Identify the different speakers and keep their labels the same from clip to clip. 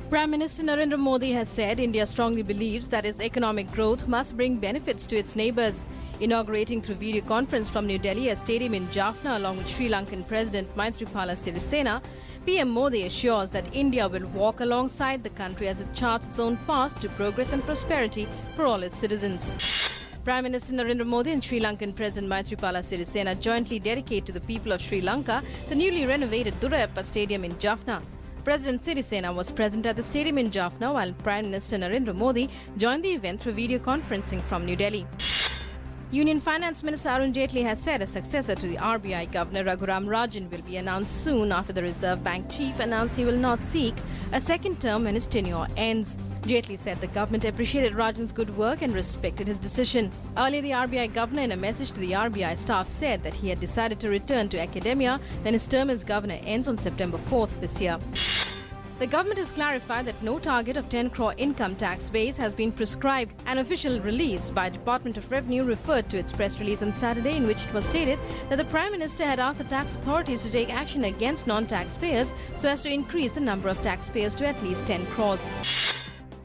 Speaker 1: Prime Minister Narendra Modi has said India strongly believes that its economic growth must bring benefits to its neighbours. Inaugurating through video conference from New Delhi a stadium in Jaffna along with Sri Lankan President Maithripala Sirisena, PM Modi assures that India will walk alongside the country as it charts its own path to progress and prosperity for all its citizens. Prime Minister Narendra Modi and Sri Lankan President Maithripala Sirisena jointly dedicate to the people of Sri Lanka the newly renovated Durayappa Stadium in Jaffna. President Sirisena was present at the stadium in Jaffna while Prime Minister Narendra Modi joined the event through video conferencing from New Delhi. Union Finance Minister Arun Jaitley has said a successor to the RBI Governor Raghuram Rajan will be announced soon after the Reserve Bank chief announced he will not seek a second term when his tenure ends. Jaitley said the government appreciated Rajan's good work and respected his decision. Earlier, the RBI Governor in a message to the RBI staff said that he had decided to return to academia when his term as Governor ends on September 4th this year. The government has clarified that no target of 10 crore income tax base has been prescribed. An official release by Department of Revenue referred to its press release on Saturday in which it was stated that the Prime Minister had asked the tax authorities to take action against non-taxpayers so as to increase the number of taxpayers to at least 10 crores.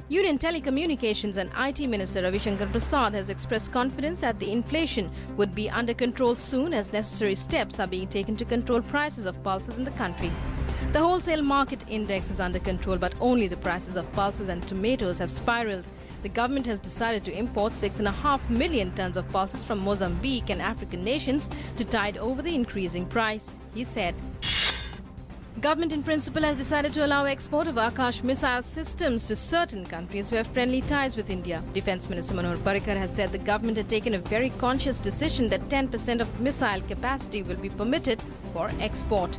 Speaker 1: Union Telecommunications and IT Minister Ravi Shankar Prasar has expressed confidence that the inflation would be under control soon as necessary steps are being taken to control prices of pulses in the country. The wholesale market index is under control, but only the prices of pulses and tomatoes have spiraled. The government has decided to import 6.5 million tons of pulses from Mozambique and African nations to tide over the increasing price, he said. Government in principle has decided to allow export of Akash missile systems to certain countries who have friendly ties with India. Defence Minister Manohar Parrikar has said the government had taken a very conscious decision that 10% of the missile capacity will be permitted for export.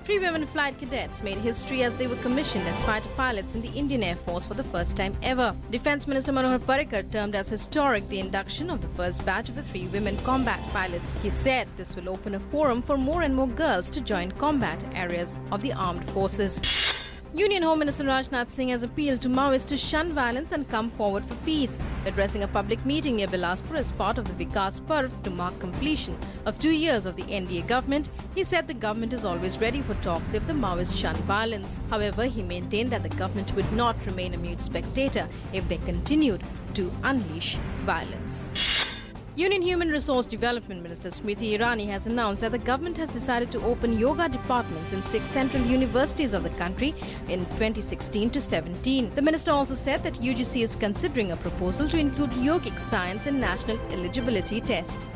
Speaker 1: 3 women flight cadets made history as they were commissioned as fighter pilots in the Indian Air Force for the first time ever. Defence Minister Manohar Parrikar termed as historic the induction of the first batch of the 3 women combat pilots. He said this will open a forum for more and more girls to join combat areas of the armed forces. Union Home Minister Rajnath Singh has appealed to Maoists to shun violence and come forward for peace. Addressing a public meeting near Bilaspur as part of the Vikas Parv to mark completion of 2 years of the NDA government, he said the government is always ready for talks if the Maoists shun violence. However, he maintained that the government would not remain a mute spectator if they continued to unleash violence. Union Human Resource Development Minister Smriti Irani has announced that the government has decided to open yoga departments in 6 central universities of the country in 2016 to 17. The minister also said that UGC is considering a proposal to include yogic science in national eligibility test.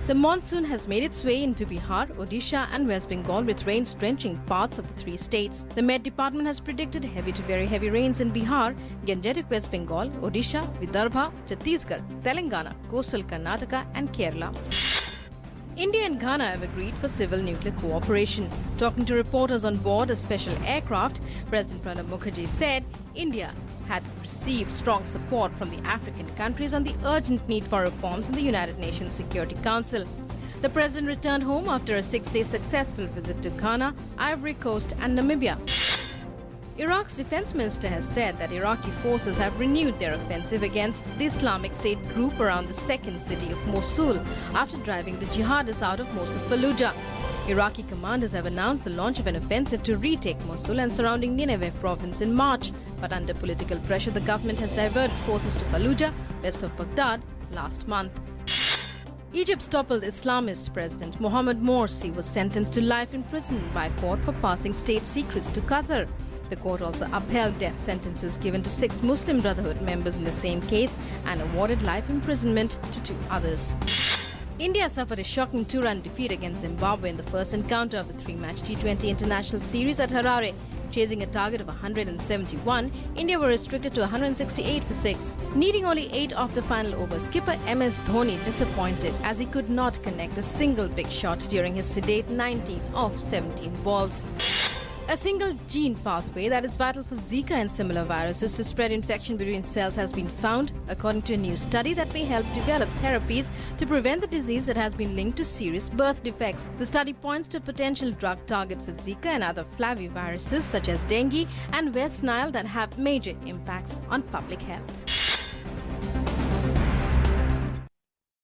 Speaker 1: The monsoon has made its way into Bihar, Odisha and West Bengal with rains drenching parts of the 3 states. The Met Department has predicted heavy to very heavy rains in Bihar, Gangetic West Bengal, Odisha, Vidarbha, Chhattisgarh, Telangana, coastal Karnataka and Kerala. India and Ghana have agreed for civil nuclear cooperation. Talking to reporters on board a special aircraft, President Pranab Mukherjee said India had received strong support from the African countries on the urgent need for reforms in the United Nations Security Council. The president returned home after a 6-day successful visit to Ghana, Ivory Coast and Namibia. Iraq's defense minister has said that Iraqi forces have renewed their offensive against the Islamic State group around the second city of Mosul after driving the jihadists out of most of Fallujah. Iraqi commanders have announced the launch of an offensive to retake Mosul and surrounding Nineveh province in March, but under political pressure the government has diverted forces to Fallujah, west of Baghdad, last month. Egypt's toppled Islamist president Mohamed Morsi was sentenced to life imprisonment by court for passing state secrets to Qatar. The court also upheld death sentences given to 6 Muslim Brotherhood members in the same case and awarded life imprisonment to 2 others. India suffered a shocking 2-run defeat against Zimbabwe in the first encounter of the 3-match T20 international series at Harare. Chasing a target of 171, India were restricted to 168 for 6. Needing only 8 off the final over, skipper MS Dhoni disappointed as he could not connect a single big shot during his sedate 19th of 17 balls. A single gene pathway that is vital for Zika and similar viruses to spread infection between cells has been found, according to a new study that may help develop therapies to prevent the disease that has been linked to serious birth defects. The study points to a potential drug target for Zika and other flaviviruses such as dengue and West Nile that have major impacts on public health.